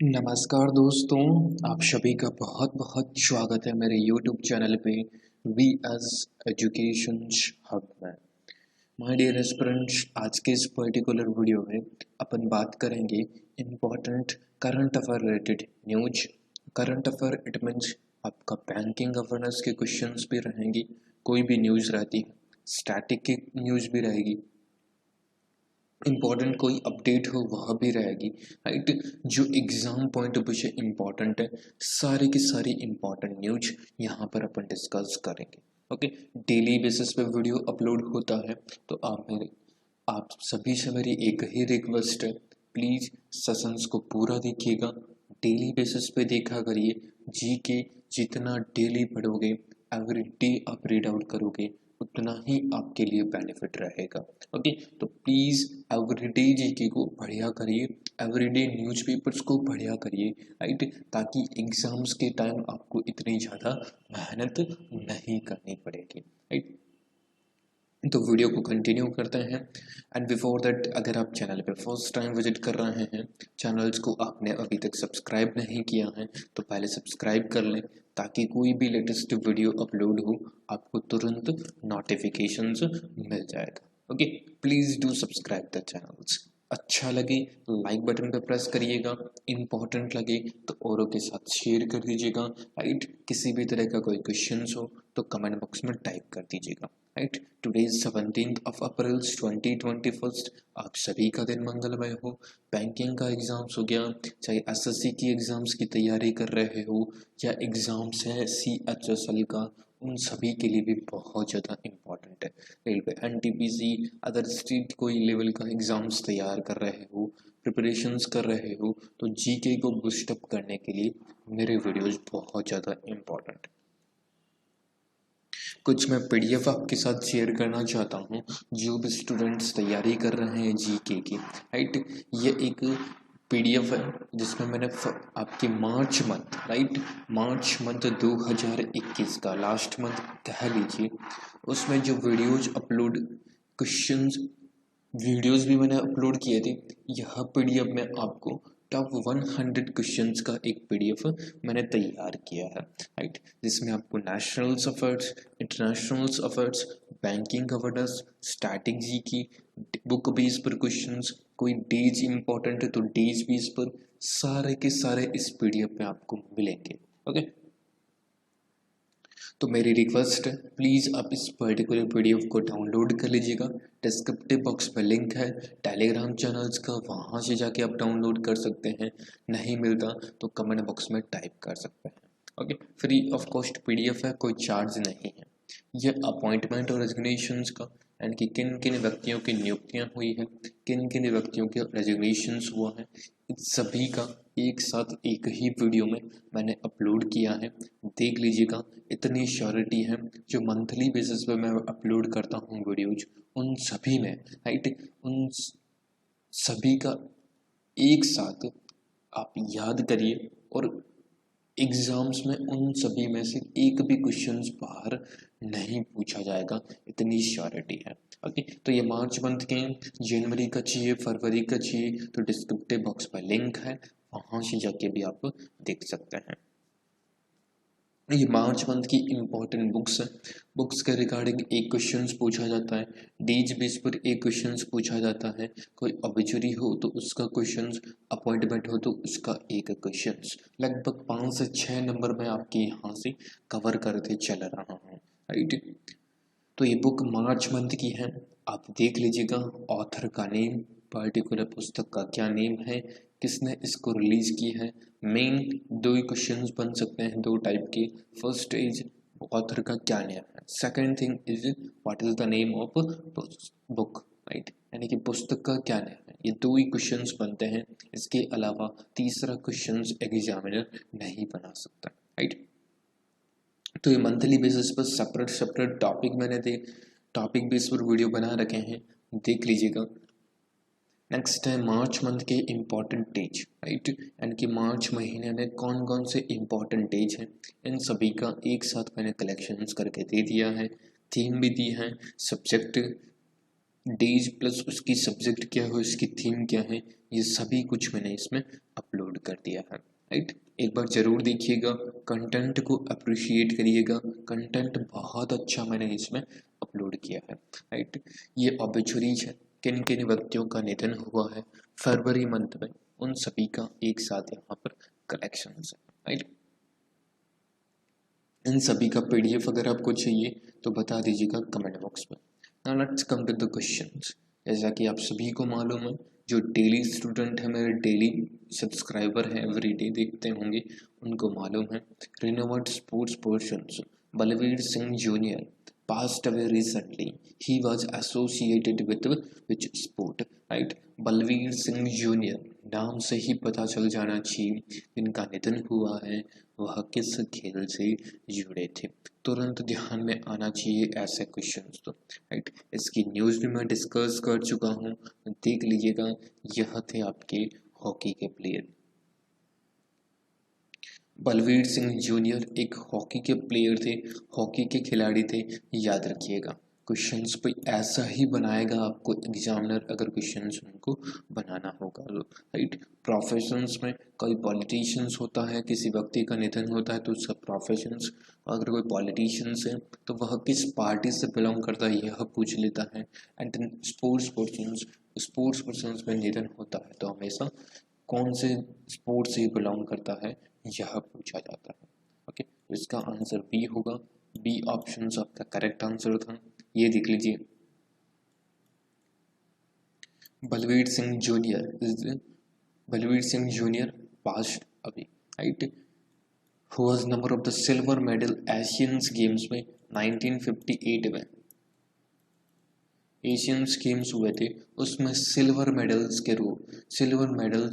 नमस्कार दोस्तों, आप सभी का बहुत बहुत स्वागत है मेरे YouTube चैनल पे वी एस एजुकेशन हब में। माय डियर एस्पिरेंट्स, आज के इस पर्टिकुलर वीडियो में अपन बात करेंगे important current affair related news. Current affair it means आपका बैंकिंग अवेयरनेस के क्वेश्चंस भी रहेंगी, कोई भी न्यूज़ रहती है, स्टैटिक की न्यूज़ भी रहेगी, इम्पॉर्टेंट कोई अपडेट हो वह भी रहेगी, राइट। जो एग्जाम पॉइंट ऑफ व्यू से इम्पॉर्टेंट है, सारी की सारी इम्पॉर्टेंट न्यूज यहाँ पर अपन डिस्कस करेंगे। ओके, डेली बेसिस पे वीडियो अपलोड होता है, तो आप सभी से मेरी एक ही रिक्वेस्ट है, प्लीज़ सेशंस को पूरा देखिएगा, डेली बेसिस पे देखा करिए। जी के जितना डेली पढ़ोगे, एवरी डे आप रीड आउट करोगे, उतना ही आपके लिए बेनिफिट रहेगा। ओके, तो प्लीज़ एवरीडे जीके को पढ़ा करिए, एवरीडे न्यूज़पेपर्स को पढ़ा करिए, राइट, ताकि एग्जाम्स के टाइम आपको इतनी ज़्यादा मेहनत नहीं करनी पड़ेगी, राइट। तो वीडियो को कंटिन्यू करते हैं। एंड बिफोर दैट, अगर आप चैनल पे फर्स्ट टाइम विजिट कर रहे हैं, चैनल्स को आपने अभी तक सब्सक्राइब नहीं किया है, तो पहले सब्सक्राइब कर लें, ताकि कोई भी लेटेस्ट वीडियो अपलोड हो आपको तुरंत नोटिफिकेशंस मिल जाएगा। Okay, please do subscribe the channels. अच्छा लगे लाइक बटन पे प्रेस करिएगा, इम्पोर्टेंट लगे तो औरों के साथ शेयर कर दीजिएगा, राइट। किसी भी तरह का कोई क्वेश्चन हो तो कमेंट बॉक्स में टाइप कर दीजिएगा, right. Today is 17th of April 2021। आप सभी का दिन मंगलमय हो। बैंकिंग का एग्जाम्स हो गया, चाहे एसएससी की एग्जाम्स की तैयारी कर रहे हो या एग्जाम्स है CHSL का, उन सभी के लिए भी बहुत ज़्यादा इम्पोर्टेंट है। रेलवे NTPC अदर स्टेट कोई लेवल का एग्जाम्स तैयार कर रहे हो, प्रिपरेशंस कर रहे हो, तो जीके को बूस्टअप करने के लिए मेरे वीडियोस बहुत ज़्यादा इम्पोर्टेंट। कुछ मैं पीडीएफ आपके साथ शेयर करना चाहता हूँ, जो भी स्टूडेंट्स तैयारी कर रहे हैं जीके की, राइट। ये एक पीडीएफ है जिसमें मैंने आपके March month, right, March month 2021 का लास्ट मंथ कह लीजिए, उसमें जो वीडियोज अपलोड, क्वेश्चंस वीडियोस भी मैंने अपलोड किए थे। यह पीडीएफ में आपको टॉप 100 क्वेश्चंस का एक पीडीएफ मैंने तैयार किया है, राइट, जिसमें आपको national affairs, international affairs, banking awareness, strategy की बुक बेस पर क्वेश्चंस, कोई डेज इंपॉर्टेंट है तो डेज बेस पर, सारे के सारे इस पीडीएफ में आपको मिलेंगे। ओके, तो मेरी रिक्वेस्ट है, प्लीज़ आप इस पर्टिकुलर पीडीएफ को डाउनलोड कर लीजिएगा। डिस्क्रिप्टिव बॉक्स में लिंक है टेलीग्राम चैनल्स का, वहाँ से जाके आप डाउनलोड कर सकते हैं। नहीं मिलता तो कमेंट बॉक्स में टाइप कर सकते हैं। Okay, free of cost PDF है, कोई चार्ज नहीं है। यह अपॉइंटमेंट और रेजिग्नेशंस का, यानी कि किन किन व्यक्तियों की नियुक्तियां हुई है, किन किन व्यक्तियों के रेजिग्नेशंस हुआ है, इस सभी का एक साथ एक ही वीडियो में मैंने अपलोड किया है, देख लीजिएगा। इतनी श्योरिटी है, जो मंथली बेसिस पे मैं अपलोड करता हूँ वीडियोज, उन सभी में, राइट, उन सभी का एक साथ आप याद करिए, और एग्जाम्स में उन सभी में से एक भी क्वेश्चंस बाहर नहीं पूछा जाएगा, इतनी श्योरिटी है। ओके, तो ये मार्च मंथ के, जनवरी का चाहिए, फरवरी का चाहिए, तो डिस्क्रिप्टिव बॉक्स पर लिंक है, वहाँ से जाके भी आप देख सकते हैं। ये मार्च मंथ की इम्पोर्टेंट बुक्स है, बुक्स के रिगार्डिंग एक क्वेश्चंस पूछा जाता है, डेज बेस पर एक क्वेश्चंस पूछा जाता है, कोई ऑब्ituary हो तो उसका क्वेश्चंस, अपॉइंटमेंट हो तो उसका एक क्वेश्चंस, लगभग 5 से 6 नंबर में आपके यहाँ से कवर करते चल रहा हूँ, राइट। तो ये बुक मार्च मंथ की है, आप देख लीजिएगा। ऑथर का नेम, पर्टिकुलर पुस्तक का क्या नेम है, किसने इसको रिलीज की है, मेन दो ही क्वेश्चंस बन सकते हैं, दो टाइप के। फर्स्ट इज ऑथर का क्या नेम है, second thing is what is the name of book, right, यानी कि पुस्तक का क्या नेम है। ये दो ही क्वेश्चंस बनते हैं, इसके अलावा तीसरा क्वेश्चंस एग्जामिनर नहीं बना सकता, राइट। तो ये मंथली बेसिस पर सेपरेट सेपरेट टॉपिक मैंने टॉपिक बेस पर वीडियो बना रखे हैं, देख लीजिएगा। नेक्स्ट है मार्च मंथ के इम्पॉर्टेंट डेज, राइट, यानी कि मार्च महीने में कौन कौन से इम्पॉर्टेंट डेज हैं, इन सभी का एक साथ मैंने कलेक्शंस करके दे दिया है, थीम भी दी है, सब्जेक्ट डेज प्लस उसकी सब्जेक्ट क्या है, उसकी थीम क्या है, ये सभी कुछ मैंने इसमें अपलोड कर दिया है। राइट, एक बार ज़रूर देखिएगा, कंटेंट को अप्रिशिएट करिएगा, कंटेंट बहुत अच्छा मैंने इसमें अपलोड किया है। राइट, ये ऑब्ituaries है, किन किन व्यक्तियों का निधन हुआ है फरवरी मंथ में, उन सभी का एक साथ यहाँ पर कलेक्शन है। राइट, इन सभी का पीडीएफ अगर आपको चाहिए तो बता दीजिएगा कमेंट बॉक्स में। Now let's come to the questions. जैसा कि आप सभी को मालूम है, जो डेली स्टूडेंट है, मेरे डेली सब्सक्राइबर हैं, एवरीडे देखते होंगे, उनको मालूम है renowned sports persons Balbir Singh junior passed away recently. He was associated with which sport? Right? Balbir Singh junior, नाम से ही पता चल जाना चाहिए इनका निधन हुआ है, वह किस खेल से जुड़े थे। तुरंत ध्यान में आना चाहिए ऐसे क्वेश्चंस तो। राइट, इसकी न्यूज़ भी मैं डिस्कस कर चुका हूँ, देख लीजिएगा। यह थे आपके हॉकी के प्लेयर। बलवीर सिंह जूनियर एक हॉकी के प्लेयर थे, हॉकी के खिलाड़ी थे, याद रखिएगा। क्वेश्चंस पे ऐसा ही बनाएगा आपको एग्जामिनर, अगर क्वेश्चंस उनको बनाना होगा तो। राइट, प्रोफेशंस में कोई पॉलिटिशियंस होता है, किसी व्यक्ति का निधन होता है तो उसका प्रोफेशंस, अगर कोई पॉलिटिशियंस है तो वह किस पार्टी से बिलोंग करता है यह पूछ लेता है। एंड स्पोर्ट्स पर्सन्स में निधन होता है तो हमेशा कौन से स्पोर्ट्स से बिलोंग करता है यह पूछा जाता है। ओके, तो इसका आंसर बी होगा। बी ऑप्शन आपका करेक्ट आंसर था। ये देख लीजिए, बलवीर सिंह जूनियर पास्ट अभी। Right, who was number of the silver medal Asians games में 1958 में एशियंस गेम्स हुए थे, उसमें सिल्वर मेडल्स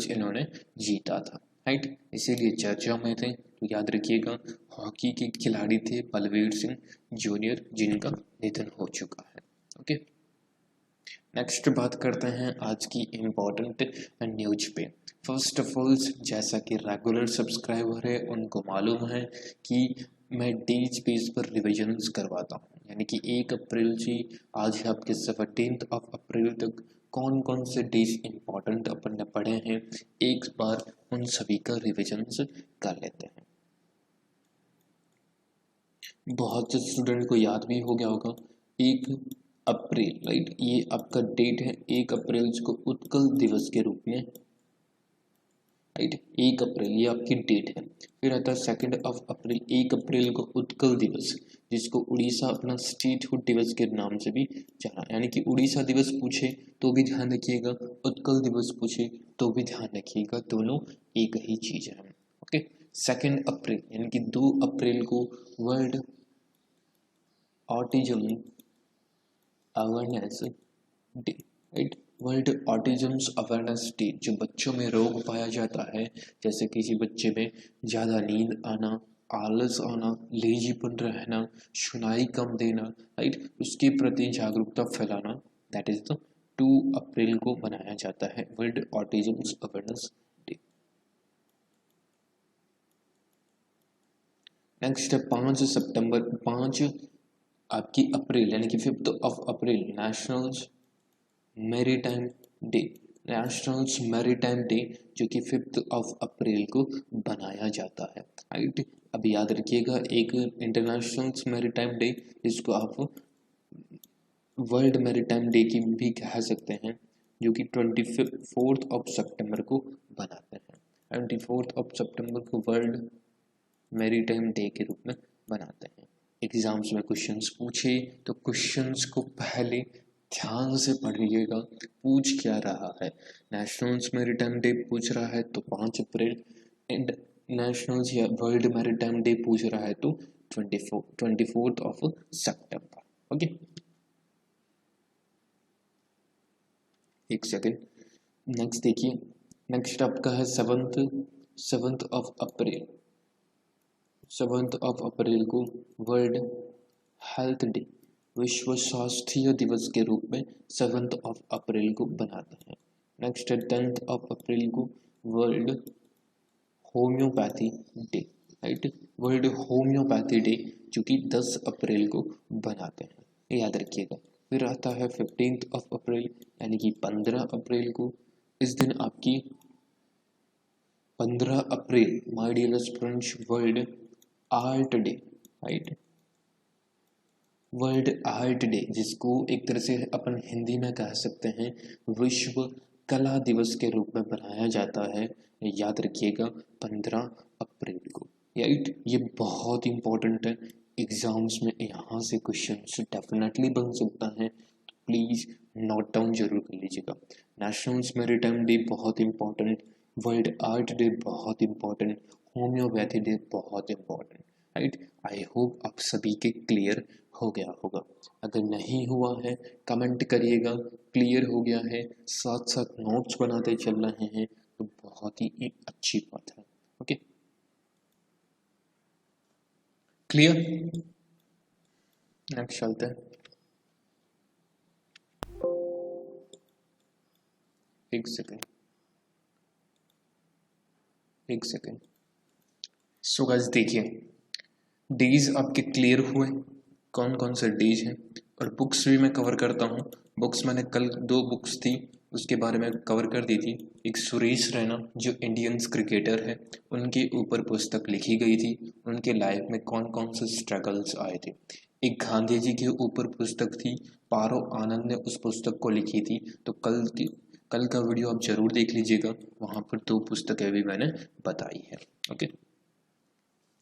इन्होंने जीता था। राइट, इसीलिए चर्चा में थे। तो याद रखिएगा, हॉकी के खिलाड़ी थे बलवीर सिंह जूनियर, जिनका निधन हो चुका है। ओके, नेक्स्ट बात करते हैं आज की इम्पोर्टेंट न्यूज पे। फर्स्ट ऑफ ऑल, जैसा कि रेगुलर सब्सक्राइबर है उनको मालूम है कि मैं डेज बेस पर रिविजन्स करवाता हूँ, यानी कि 1 अप्रैल से आज है आपके 17 अप्रैल तक कौन कौन से डेज इम्पोर्टेंट अपन ने पढ़े हैं, एक बार उन सभी का रिविजन्स कर लेते हैं। बहुत से स्टूडेंट को याद भी हो गया होगा, 1 अप्रैल, राइट, ये आपका डेट है 1 अप्रैल को उत्कल दिवस के रूप में। राइट, 1 अप्रैल ये आपकी डेट है। फिर आता है 2 अप्रैल, 1 अप्रैल को उत्कल दिवस, जिसको उड़ीसा अपना स्टेटहुड दिवस के नाम से भी जाना, यानी कि उड़ीसा दिवस पूछे तो भी ध्यान रखिएगा, उत्कल दिवस पूछे तो भी ध्यान रखिएगा, दोनों एक ही चीज है। ओके, 2 अप्रैल यानी कि 2 अप्रैल को world autism awareness day. Right, world autisms awareness day, जो बच्चों में रोग पाया जाता है, जैसे किसी बच्चे में ज़्यादा नींद आना, आलस आना, लेजीपन रहना, सुनाई कम देना, राइट, उसके प्रति जागरूकता फैलाना, दैट इज द 2 अप्रैल को मनाया जाता है world autisms awareness day. Next है 5 आपकी अप्रैल यानी कि 5 अप्रैल nationals maritime day. Nationals maritime day जो कि 5 अप्रैल को बनाया जाता है। राइट, अब याद रखिएगा, एक इंटरनेशनल मैरीटाइम डे, जिसको आप वर्ल्ड मैरीटाइम डे की भी कह सकते हैं, जो कि 24 सितंबर को बनाते हैं। 24 सितंबर को वर्ल्ड मैरीटाइम डे के रूप में बनाते हैं। एग्जाम्स में क्वेश्चंस पूछे तो क्वेश्चंस को पहले ध्यान से पढ़िएगा, पूछ क्या रहा है। नेशनल्स मैरीटाइम डे पूछ रहा है तो 5 अप्रैल, एंड नेशनल्स या वर्ल्ड मैरीटाइम डे पूछ रहा है तो 24 सितंबर। ओके, एक सेकेंड, नेक्स्ट देखिए, नेक्स्ट आपका है 7 अप्रैल। 7 अप्रैल को वर्ल्ड हेल्थ डे, विश्व स्वास्थ्य दिवस के रूप में 7 अप्रैल को बनाते हैं। नेक्स्ट है 10 अप्रैल को world homeopathy day. Right, world homeopathy day जो कि 10 अप्रैल को बनाते हैं, याद रखिएगा। फिर आता है 15 अप्रैल यानी कि 15 अप्रैल को। इस दिन आपकी 15 अप्रैल my dear students world art day, right, world art day, जिसको एक तरह से अपन हिंदी में कह सकते हैं विश्व कला दिवस के रूप में मनाया जाता है। याद रखिएगा 15 अप्रैल को, राइट। ये बहुत इंपॉर्टेंट है, एग्जाम्स में यहाँ से क्वेश्चन डेफिनेटली बन सकता है, तो प्लीज़ नोट डाउन जरूर कर लीजिएगा। नेशनल मैरीटाइम डे बहुत इंपॉर्टेंट, वर्ल्ड आर्ट डे बहुत इंपॉर्टेंट, होम्योपैथी डे बहुत इंपॉर्टेंट, राइट। आई होप आप सभी के क्लियर हो गया होगा। अगर नहीं हुआ है कमेंट करिएगा, क्लियर हो गया है, साथ साथ नोट्स बनाते चल रहे हैं तो बहुत ही एक अच्छी बात है। ओके, क्लियर, नेक्स्ट चलते हैं। एक सेकेंड सो गाइस देखिए, डेज आपके क्लियर हुए, कौन कौन से डेज हैं, और बुक्स भी मैं कवर करता हूँ। बुक्स मैंने कल 2 बुक्स थी उसके बारे में कवर कर दी थी। एक सुरेश रैना जो इंडियंस क्रिकेटर है, उनके ऊपर पुस्तक लिखी गई थी, उनके लाइफ में कौन कौन से स्ट्रगल्स आए थे। एक गांधी जी के ऊपर पुस्तक थी, पारो आनंद ने उस पुस्तक को लिखी थी। तो कल का वीडियो आप जरूर देख लीजिएगा, वहाँ पर 2 पुस्तकें भी मैंने बताई है। ओके,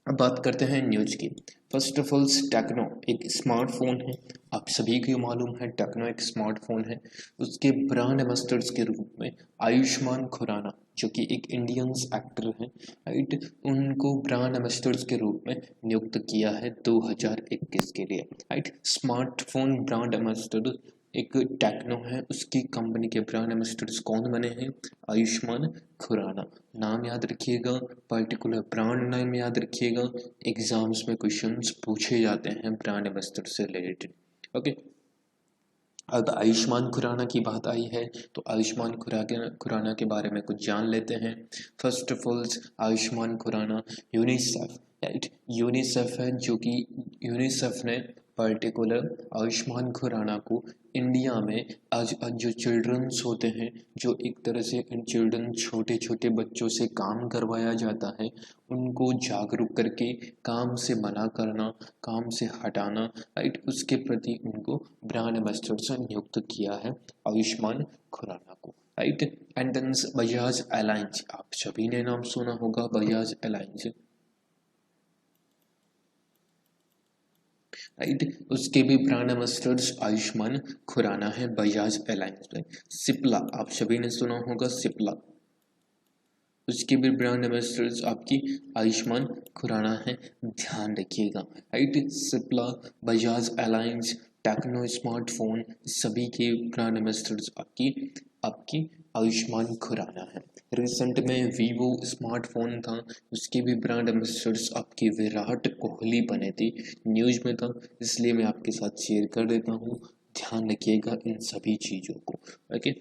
अब बात करते हैं न्यूज की। फर्स्ट ऑफ ऑल टेक्नो एक स्मार्टफोन है, आप सभी को मालूम है टेक्नो एक स्मार्टफोन है। उसके ब्रांड एम्बेसडर्स के रूप में आयुष्मान खुराना जो कि एक इंडियंस एक्टर है, राइट, उनको ब्रांड एम्बेसडर्स के रूप में नियुक्त किया है 2021 के लिए, राइट। स्मार्टफोन ब्रांड एम्बेसडर एक टेक्नो है, उसकी कंपनी के ब्रांड एम्बेसडर्स कौन बने हैं? आयुष्मान खुराना। नाम याद रखिएगा, पर्टिकुलर ब्रांड नाम याद रखिएगा, एग्जाम्स में क्वेश्चंस पूछे जाते हैं ब्रांड एम्बेसडर से रिलेटेड। ओके, अब आयुष्मान खुराना की बात आई है तो आयुष्मान खुराना के बारे में कुछ जान लेते हैं। First of all Ayushmann Khurrana UNICEF, right, UNICEF है जो कि यूनिसेफ ने पर्टिकुलर आयुष्मान खुराना को इंडिया में आज जो चिल्ड्रंस होते हैं, जो एक तरह से इन चिल्ड्रन छोटे छोटे बच्चों से काम करवाया जाता है, उनको जागरूक करके काम से मना करना, काम से हटाना, राइट, उसके प्रति उनको ब्रांड एम्बेसडर से नियुक्त किया है आयुष्मान खुराना को, right. And then Bajaj Allianz, आप सभी ने नाम सुना होगा बजाज अलायंस, राइट, उसके भी ब्रांड एम्बेसडर्स आयुष्मान खुराना है बजाज अलायंस में। सिप्ला, आप सभी ने सुना होगा सिप्ला, उसके भी ब्रांड एम्बेसडर्स आपकी आयुष्मान खुराना है, ध्यान रखिएगा, right. Cipla, Bajaj Allianz, Tecno smartphone, सभी के ब्रांड एम्बेसडर्स आपकी आपकी आयुष्मान खुराना है। रिसेंट में वीवो स्मार्टफोन था, उसके भी ब्रांड एम्बेसडर्स आपके विराट कोहली बने थे, न्यूज में था, इसलिए मैं आपके साथ शेयर कर देता हूँ, ध्यान रखिएगा इन सभी चीज़ों को। ओके,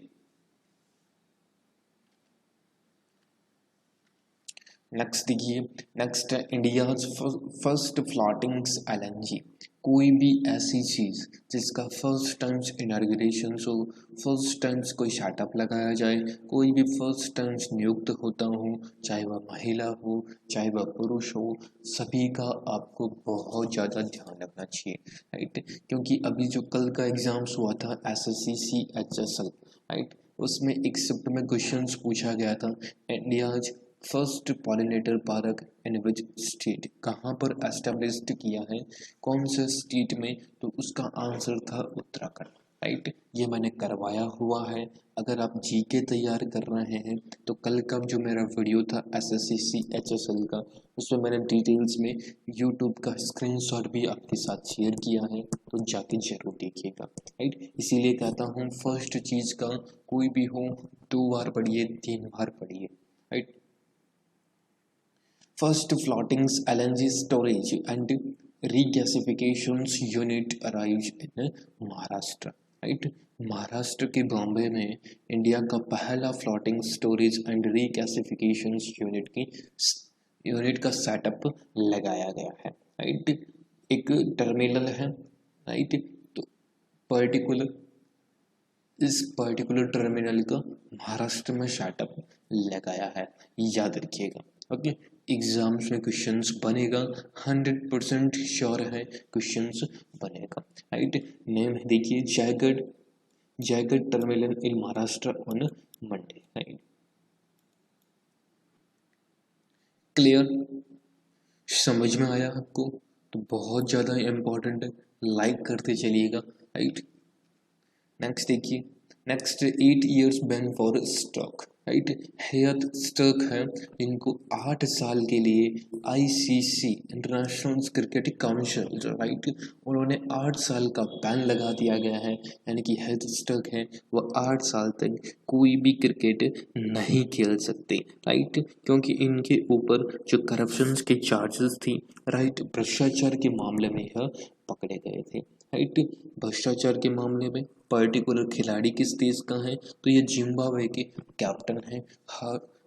नेक्स्ट देखिए, नेक्स्ट है इंडिया फर्स्ट फ्लोटिंग एलएनजी। कोई भी ऐसी चीज़ जिसका फर्स्ट टाइम्स इनाग्रेशन हो, फर्स्ट टाइम्स कोई सेटअप लगाया जाए, कोई भी फर्स्ट टाइम्स नियुक्त होता हो, चाहे वह महिला हो चाहे वह पुरुष हो, सभी का आपको बहुत ज़्यादा ध्यान रखना चाहिए, राइट। क्योंकि अभी जो कल का एग्जाम्स हुआ था एसएससी CHSL, राइट, उसमें एक शिफ्ट में क्वेश्चंस पूछा गया था, India first pollinator park in which state, कहाँ पर एस्टेब्लिश्ड किया है, कौन से स्टेट में, तो उसका आंसर था उत्तराखंड, राइट। ये मैंने करवाया हुआ है, अगर आप जीके तैयार कर रहे हैं तो कल का जो मेरा वीडियो था एसएससी CHSL का, उसमें मैंने डिटेल्स में यूट्यूब का स्क्रीनशॉट भी आपके साथ शेयर किया है, तो जाके जरूर देखिएगा, राइट। इसीलिए कहता हूँ फर्स्ट चीज़ का कोई भी हो 2 बार पढ़िए 3 बार पढ़िए, right. First floating LNG storage and regasification unit arrives in Maharashtra, right. Maharashtra के बॉम्बे में इंडिया का पहला floating storage and regasification unit का सेटअप लगाया गया है, राइट। एक टर्मिनल है, राइट, तो पर्टिकुलर इस पर्टिकुलर टर्मिनल का महाराष्ट्र में सेटअप लगाया है, याद रखिएगा। ओके, एग्जाम्स में क्वेश्चंस बनेगा, 100% श्योर है क्वेश्चंस बनेगा, राइट। नेम देखिए, Jaigarh terminal in Maharashtra on Monday, right. Clear, समझ में आया आपको? तो बहुत ज़्यादा इम्पोर्टेंट है, लाइक करते चलिएगा, राइट। नेक्स्ट देखिए, next 8 years ban for streak, right. Heath Streak है, इनको 8 साल के लिए ICC international cricket council, right, उन्होंने 8 साल का बैन लगा दिया गया है, यानी कि हेयत स्टॉक है वो 8 साल तक कोई भी क्रिकेट नहीं खेल सकते, राइट, क्योंकि इनके ऊपर जो करप्शन के चार्जेस थी, राइट, भ्रष्टाचार के मामले में यह पकड़े गए थे, राइट। भ्रष्टाचार के मामले में पर्टिकुलर खिलाड़ी किस देश का है, तो ये जिम्बाब्वे के कैप्टन है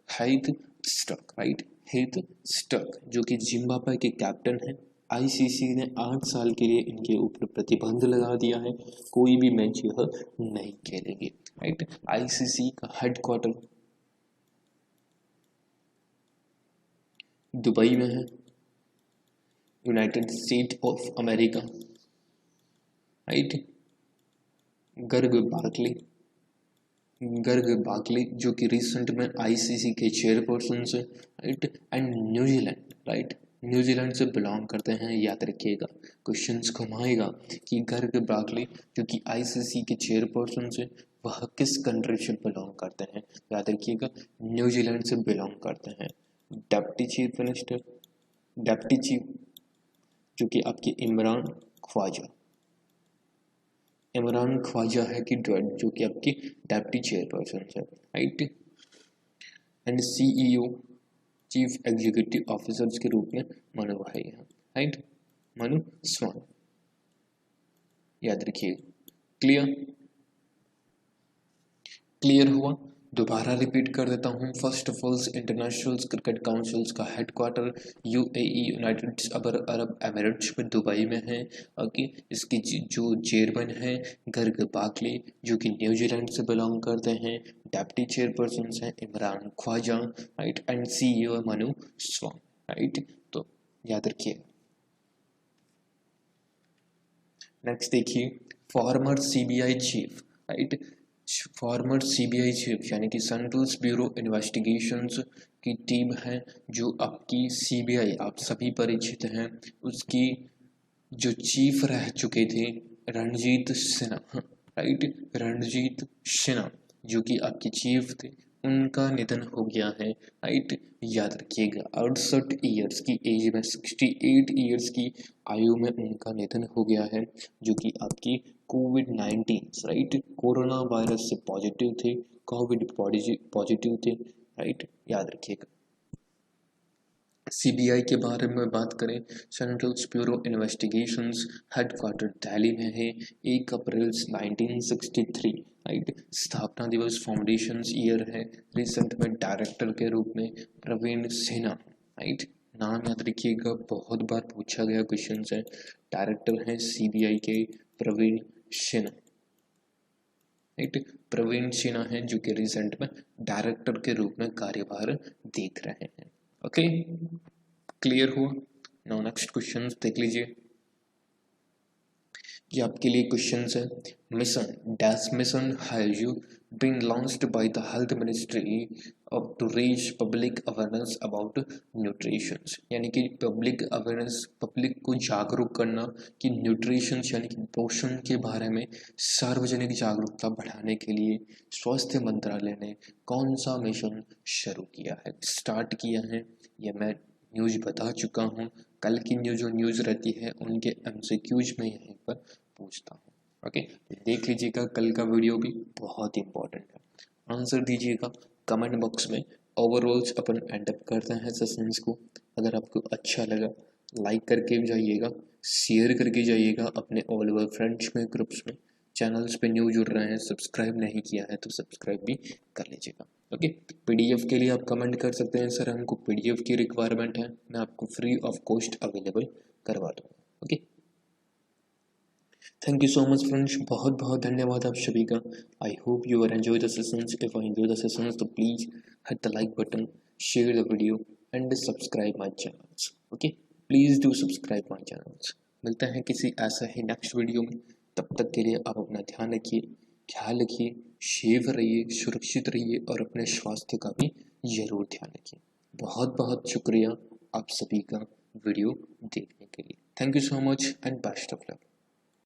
हेयथ स्टॉक, राइट, हेयथ स्टॉक जो कि जिम्बाब्वे के कैप्टन है। आईसीसी ने 8 साल के लिए इनके ऊपर प्रतिबंध लगा दिया है, कोई भी मैच यह नहीं खेलेंगे, राइट। आईसीसी का हेडक्वार्टर दुबई में है, United State of America, right. Greg Barclay जो कि रिसेंट में आईसीसी के चेयरपर्सन से, right, and New Zealand, right, New Zealand से बिलोंग करते हैं, याद रखिएगा। क्वेश्चंस घुमाएगा कि गर्ग बार्कले जो कि आईसीसी के चेयरपर्सन से, वह किस कंट्री से बिलोंग करते हैं, याद रखिएगा, न्यूजीलैंड से बिलोंग करते हैं। डेप्टी चीफ जो कि आपके इमरान ख्वाजा है कि जो कि आपकी डेप्टी चेयरपर्सन है, right, and CEO chief executive officers के रूप में मनु भाई है, राइट, मनु स्वान, याद रखिए। क्लियर हुआ? दोबारा रिपीट कर देता हूँ। First of all, international cricket councils का headquarter UAE United Arab Emirates में दुबई में है। ओके, इसकी जो चेयरमैन है गर्ग बार्कले जो कि न्यूजीलैंड से बिलोंग करते हैं। डेप्टी चेयरपर्सन हैं Imran Khwaja, right, and CEO Manu Sawhney, right. तो याद रखिए। नेक्स्ट देखिए, former CBI chief, right, former CBI chief यानी कि सेंट्रल ब्यूरो इन्वेस्टिगेशंस की टीम है जो आपकी सीबीआई, आप सभी परिचित हैं, उसकी जो चीफ रह चुके थे रणजीत सिन्हा, राइट, रणजीत सिन्हा जो कि आपके चीफ थे, उनका निधन हो गया है, राइट, याद रखिएगा। 68 ईयर्स की एज में, 68 ईयर्स की आयु में उनका निधन हो गया है, जो कि आपकी कोविड-19, राइट, कोरोना वायरस से पॉजिटिव थे, कोविड पॉजिटिव थे, राइट, याद रखिएगा। सीबीआई के बारे में बात करें, central bureau investigations headquarter Delhi में है। 1 अप्रैल 1963, राइट, स्थापना दिवस फाउंडेशन ईयर है। रिसेंट में डायरेक्टर के रूप में प्रवीण सिन्हा, राइट, नाम याद रखिएगा, बहुत बार पूछा गया क्वेश्चन है। डायरेक्टर हैं सीबीआई के प्रवीण सिन्हा, राइट, प्रवीण सिन्हा है जो कि रिसेंट में डायरेक्टर के रूप में कार्यभार देख रहे हैं। ओके, क्लियर हुआ? नाउ नेक्स्ट क्वेश्चन देख लीजिए। ये आपके लिए क्वेश्चन है। Mission dash mission has you been launched by the health ministry of to raise public awareness about nutrition, यानी कि पब्लिक अवेयरनेस, पब्लिक को जागरूक करना कि न्यूट्रिशन यानी कि पोषण के बारे में सार्वजनिक जागरूकता बढ़ाने के लिए स्वास्थ्य मंत्रालय ने कौन सा मिशन शुरू किया है, स्टार्ट किया है। ये मैं न्यूज़ बता चुका हूँ, कल की जो न्यूज़ रहती है उनके एमसीक्यूज में यहीं पर पूछता हूँ। ओके, देख लीजिएगा, कल का वीडियो भी बहुत इंपॉर्टेंट है। आंसर दीजिएगा कमेंट बॉक्स में। ओवरऑल्स अपन एंड अप करते हैं सेशंस को। अगर आपको अच्छा लगा लाइक करके जाइएगा, शेयर करके जाइएगा अपने ऑल ओवर फ्रेंड्स में, ग्रुप्स में। चैनल्स पे न्यू जुड़ रहे हैं, सब्सक्राइब नहीं किया है तो सब्सक्राइब भी कर लीजिएगा। ओके, पीडीएफ के लिए आप कमेंट कर सकते हैं, सर हमको पीडीएफ की रिक्वायरमेंट है, मैं आपको फ्री ऑफ कॉस्ट अवेलेबल करवा दूँगा। Okay, thank you so much friends, बहुत बहुत धन्यवाद आप सभी का। I hope you are enjoy the sessions. If I enjoy the sessions तो please hit the like button, share the video and subscribe my channels. Okay, please do subscribe my channels. मिलते हैं किसी ऐसा ही नेक्स्ट वीडियो में। तब तक के लिए आप अपना ध्यान रखिए, ख्याल रखिए, सेफ रहिए, सुरक्षित रहिए और अपने स्वास्थ्य का भी जरूर ध्यान रखिए। बहुत बहुत शुक्रिया आप सभी का वीडियो देखने के लिए। Thank you so much and best of luck.